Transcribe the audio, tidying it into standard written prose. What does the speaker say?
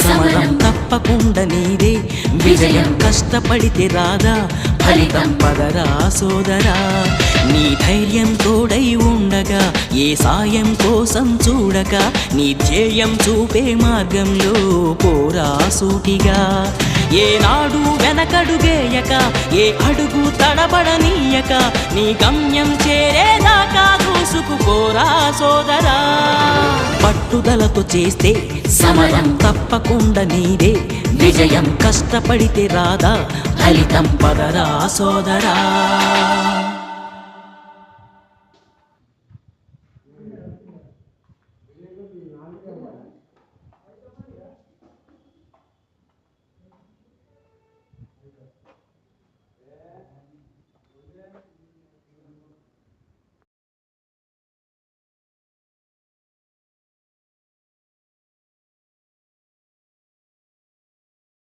సమరం తప్పకుండా నీదే విజయం కష్టపడితే రాదా ఫలితం పదరా సోదరా నీ ధైర్యం తోడై ఉండగా ఏ సాయం కోసం చూడక నీ ధ్యేయం చూపే మార్గంలో పోరా సూటిగా ఏనాడు వెనకడుగేయక ఏ అడుగు తడబడనీయక నీ గమ్యం చేరేదాకా దూసుకుపోరా సోదరా పట్టుదలతో చేస్తే సమరం తప్పకుండా నీదే విజయం కష్టపడితే రాదా ఫలితం పదరా సోదరా